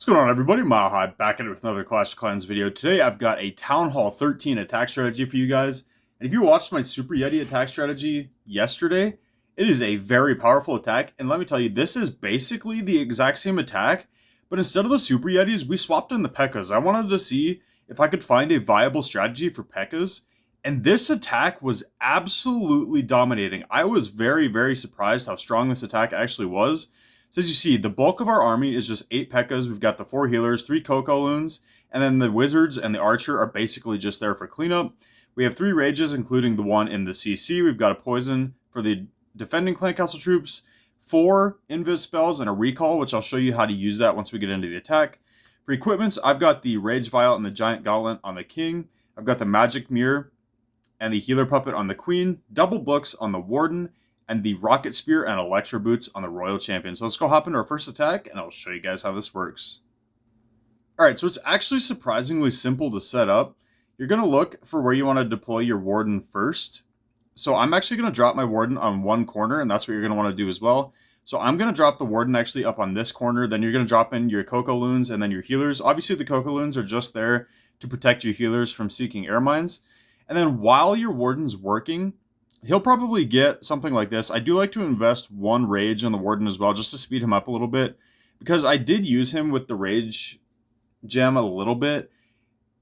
What's going on, everybody? Mile High back at it with another Clash of Clans video. Today I've got a Town Hall 13 attack strategy for you guys. And if you watched my Super Yeti attack strategy yesterday, it is a very powerful attack. And let me tell you, this is basically the exact same attack, but instead of the Super Yetis, we swapped in the Pekkas. I wanted to see if I could find a viable strategy for Pekkas. And this attack was absolutely dominating. I was very, very surprised how strong this attack actually was. So as you see, the bulk of our army is just 8 Pekkas. We've got the 4 healers, 3 Coco Loons, and then the wizards and the archer are basically just there for cleanup. We have 3 rages, including the one in the CC. We've got a poison for the defending clan castle troops, 4 invis spells, and a recall, which I'll show you how to use that once we get into the attack. For equipments, I've got the rage vial and the giant gauntlet on the king. I've got the magic mirror and the healer puppet on the queen, double books on the warden, and the rocket spear and electro boots on the royal champion. So let's go hop into our first attack, and I'll show you guys how this works. Alright, so it's actually surprisingly simple to set up. You're going to look for where you want to deploy your warden first. So I'm actually going to drop my warden on one corner, and that's what you're going to want to do as well. So I'm going to drop the warden actually up on this corner, then you're going to drop in your Coco Loons and then your healers. Obviously the Coco Loons are just there to protect your healers from seeking air mines. And then while your warden's working, he'll probably get something like this. I do like to invest 1 rage on the warden as well, just to speed him up a little bit, because I did use him with the rage gem a little bit,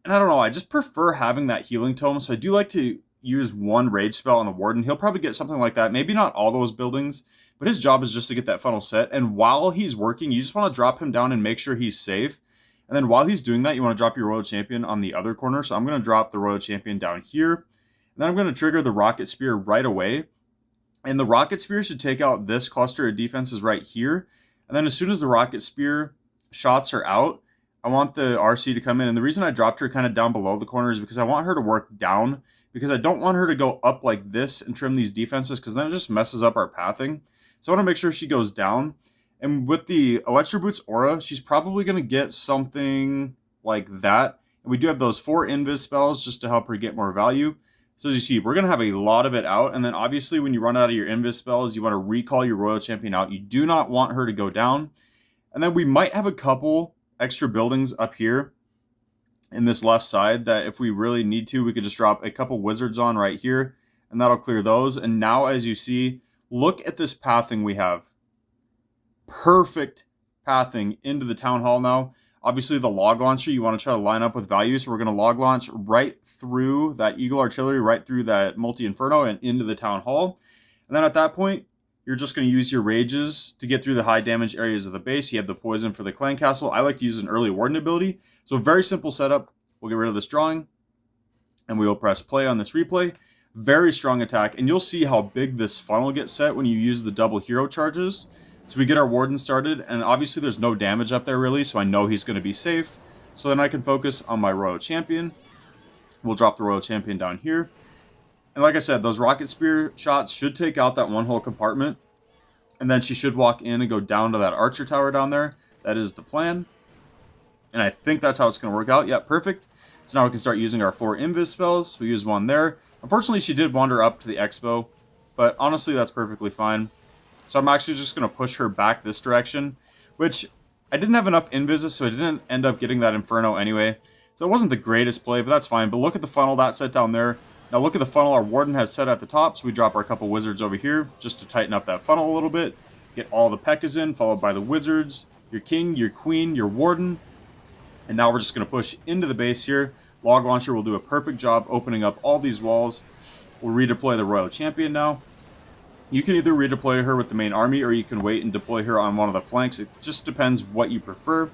and I don't know, I just prefer having that healing tome, so I do like to use 1 rage spell on the warden. He'll probably get something like that, maybe not all those buildings, but his job is just to get that funnel set, and while he's working, you just want to drop him down and make sure he's safe. And then while he's doing that, you want to drop your royal champion on the other corner, so I'm going to drop the royal champion down here. Then I'm going to trigger the rocket spear right away. And the rocket spear should take out this cluster of defenses right here. And then as soon as the rocket spear shots are out, I want the RC to come in. And the reason I dropped her kind of down below the corner is because I want her to work down, because I don't want her to go up like this and trim these defenses, because then it just messes up our pathing. So I want to make sure she goes down. And with the Electro Boots aura, she's probably going to get something like that. And we do have those 4 invis spells just to help her get more value. So as you see, we're going to have a lot of it out, and then obviously when you run out of your invis spells, you want to recall your royal champion out. You do not want her to go down. And then we might have a couple extra buildings up here in this left side that if we really need to, we could just drop a couple wizards on right here, and that'll clear those. And now as you see, look at this pathing we have. Perfect pathing into the town hall now. Obviously, the log launcher, you want to try to line up with values. So we're going to log launch right through that Eagle Artillery, right through that Multi-Inferno, and into the Town Hall. And then at that point, you're just going to use your rages to get through the high damage areas of the base. You have the poison for the Clan Castle. I like to use an early warden ability. So very simple setup. We'll get rid of this drawing, and we will press play on this replay. Very strong attack, and you'll see how big this funnel gets set when you use the double hero charges. So we get our warden started, and obviously there's no damage up there really, so I know he's going to be safe. So then I can focus on my royal champion. We'll drop the royal champion down here. And like I said, those rocket spear shots should take out that one whole compartment. And then she should walk in and go down to that archer tower down there. That is the plan. And I think that's how it's going to work out. Yeah, perfect. So now we can start using our 4 invis spells. We use 1 there. Unfortunately, she did wander up to the expo, but honestly, that's perfectly fine. So I'm actually just going to push her back this direction, which I didn't have enough invises, so I didn't end up getting that Inferno anyway. So it wasn't the greatest play, but that's fine. But look at the funnel that's set down there. Now look at the funnel our warden has set at the top, so we drop our couple wizards over here just to tighten up that funnel a little bit. Get all the Pekkas in, followed by the wizards, your king, your queen, your warden. And now we're just going to push into the base here. Log Launcher will do a perfect job opening up all these walls. We'll redeploy the royal champion now. You can either redeploy her with the main army, or you can wait and deploy her on one of the flanks. It just depends what you prefer.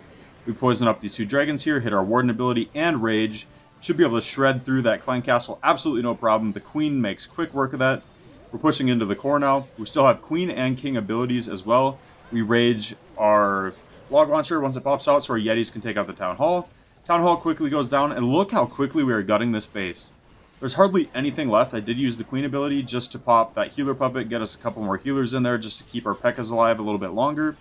We poison up these 2 dragons here, hit our warden ability and rage. Should be able to shred through that clan castle, absolutely no problem. The queen makes quick work of that. We're pushing into the core now. We still have queen and king abilities as well. We rage our log launcher once it pops out so our yetis can take out the town hall. Town hall quickly goes down, and look how quickly we are gutting this base. There's hardly anything left. I did use the queen ability just to pop that healer puppet, get us a couple more healers in there just to keep our Pekkas alive a little bit longer.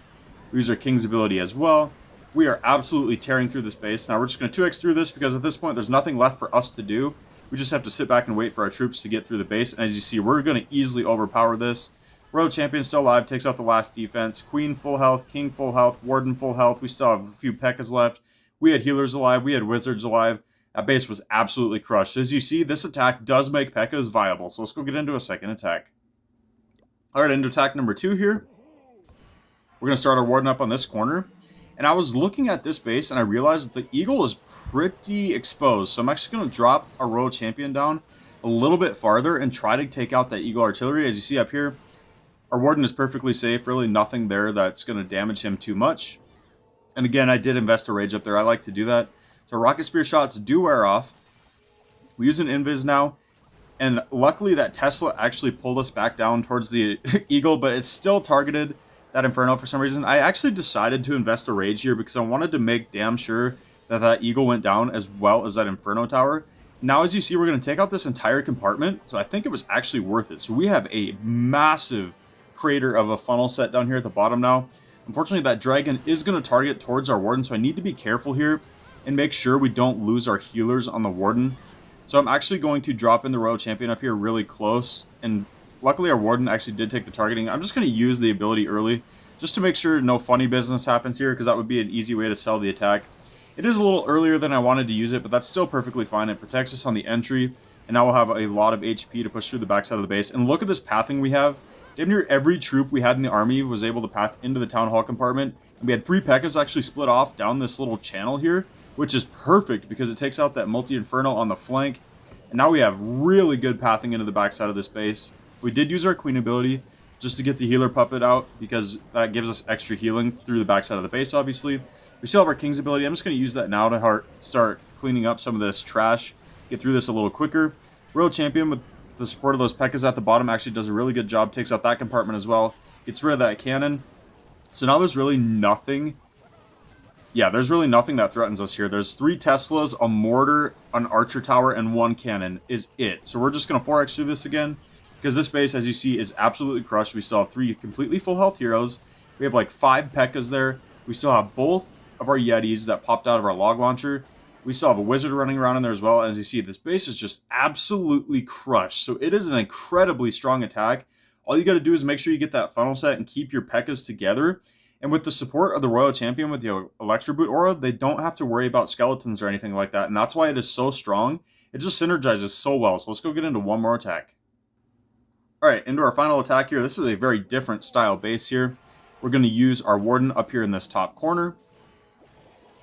We use our king's ability as well. We are absolutely tearing through this base. Now we're just going to 2x through this, because at this point there's nothing left for us to do. We just have to sit back and wait for our troops to get through the base. And as you see, we're going to easily overpower this. Royal Champion still alive, takes out the last defense. Queen full health, King full health, Warden full health. We still have a few Pekkas left. We had healers alive, we had wizards alive. That base was absolutely crushed. As you see, this attack does make Pekkas viable, so let's go get into a second attack. Alright, into attack number 2 here. We're going to start our Warden up on this corner. And I was looking at this base and I realized that the Eagle is pretty exposed. So I'm actually going to drop our Royal Champion down a little bit farther and try to take out that Eagle Artillery. As you see up here, our Warden is perfectly safe. Really nothing there that's going to damage him too much. And again, I did invest a Rage up there. I like to do that. So Rocket Spear shots do wear off. We use an Invis now. And luckily that Tesla actually pulled us back down towards the Eagle, but it's still targeted that Inferno for some reason. I actually decided to invest a Rage here because I wanted to make damn sure that that Eagle went down as well as that Inferno Tower. Now, as you see, we're going to take out this entire compartment, so I think it was actually worth it. So we have a massive crater of a funnel set down here at the bottom now. Unfortunately, that Dragon is going to target towards our Warden, so I need to be careful here and make sure we don't lose our healers on the Warden. So I'm actually going to drop in the Royal Champion up here really close, and luckily our Warden actually did take the targeting. I'm just going to use the ability early just to make sure no funny business happens here, because that would be an easy way to sell the attack. It is a little earlier than I wanted to use it, but that's still perfectly fine. It protects us on the entry, and now we'll have a lot of HP to push through the backside of the base. And look at this pathing we have. Damn near every troop we had in the army was able to path into the Town Hall compartment. And we had 3 Pekkas actually split off down this little channel here, which is perfect because it takes out that multi-inferno on the flank. And now we have really good pathing into the backside of this base. We did use our Queen ability just to get the healer puppet out, because that gives us extra healing through the backside of the base, obviously. We still have our King's ability. I'm just going to use that now to start cleaning up some of this trash, get through this a little quicker. Royal Champion, with the support of those Pekkas at the bottom, actually does a really good job. Takes out that compartment as well. Gets rid of that cannon. So now there's really nothing. Yeah, there's really nothing that threatens us here. There's 3 Teslas, a mortar, an archer tower, and 1 cannon is it. So we're just going to 4x through this again, because this base, as you see, is absolutely crushed. We still have 3 completely full health heroes. We have like 5 Pekkas there. We still have both of our Yetis that popped out of our log launcher. We still have a wizard running around in there as well. As you see, this base is just absolutely crushed. So it is an incredibly strong attack. All you got to do is make sure you get that funnel set and keep your Pekkas together. And with the support of the Royal Champion with the Electro Boot aura, they don't have to worry about skeletons or anything like that. And that's why it is so strong. It just synergizes so well. So let's go get into one more attack. Alright, into our final attack here. This is a very different style base here. We're going to use our Warden up here in this top corner.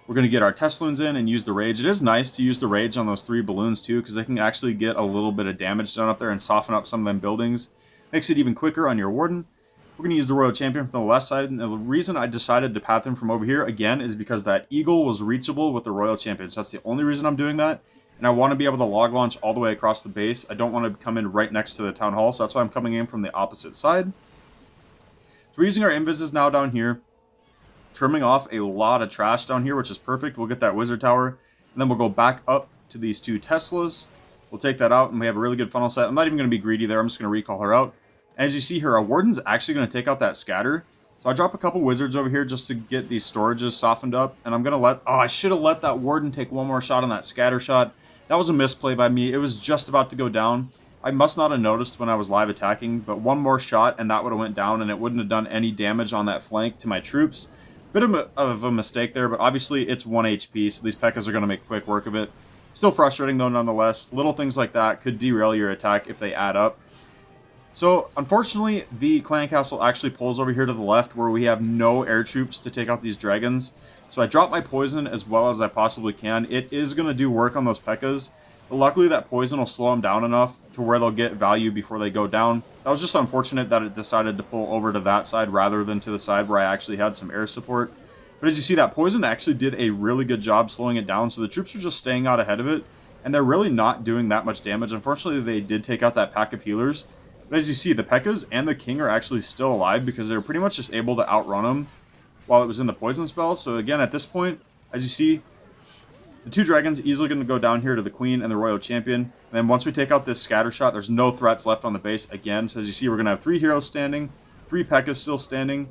We're going to get our Tesloons in and use the Rage. It is nice to use the Rage on those 3 balloons too, because they can actually get a little bit of damage done up there and soften up some of them buildings. Makes it even quicker on your Warden. We're going to use the Royal Champion from the left side, and the reason I decided to path him from over here, again, is because that Eagle was reachable with the Royal Champion. So that's the only reason I'm doing that, and I want to be able to log launch all the way across the base. I don't want to come in right next to the Town Hall, so that's why I'm coming in from the opposite side. So we're using our Invises now down here, trimming off a lot of trash down here, which is perfect. We'll get that Wizard Tower, and then we'll go back up to these 2 Teslas. We'll take that out, and we have a really good funnel set. I'm not even going to be greedy there. I'm just going to recall her out. As you see here, our Warden's actually going to take out that scatter. So I drop a couple wizards over here just to get these storages softened up. And I'm going to let... Oh, I should have let that Warden take one more shot on that scatter shot. That was a misplay by me. It was just about to go down. I must not have noticed when I was live attacking, but one more shot and that would have went down, and it wouldn't have done any damage on that flank to my troops. Bit of a mistake there, but obviously it's 1 HP, so these Pekkas are going to make quick work of it. Still frustrating though, nonetheless. Little things like that could derail your attack if they add up. So, unfortunately, the clan castle actually pulls over here to the left, where we have no air troops to take out these dragons. So I drop my poison as well as I possibly can. It is going to do work on those Pekkas, but luckily that poison will slow them down enough to where they'll get value before they go down. That was just unfortunate that it decided to pull over to that side rather than to the side where I actually had some air support. But as you see, that poison actually did a really good job slowing it down, so the troops are just staying out ahead of it, and they're really not doing that much damage. Unfortunately, they did take out that pack of healers. But as you see, the Pekkas and the King are actually still alive because they were pretty much just able to outrun them while it was in the poison spell. So again, at this point, as you see, the 2 dragons easily going to go down here to the Queen and the Royal Champion. And then once we take out this scatter shot, there's no threats left on the base again. So as you see, we're going to have 3 heroes standing, 3 Pekkas still standing.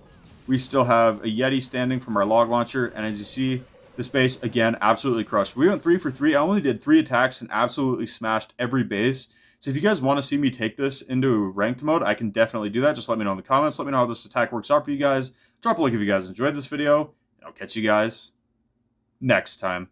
We still have a Yeti standing from our log launcher. And as you see, this base, again, absolutely crushed. We went 3 for 3. I only did 3 attacks and absolutely smashed every base. So if you guys want to see me take this into ranked mode, I can definitely do that. Just let me know in the comments. Let me know how this attack works out for you guys. Drop a like if you guys enjoyed this video. And I'll catch you guys next time.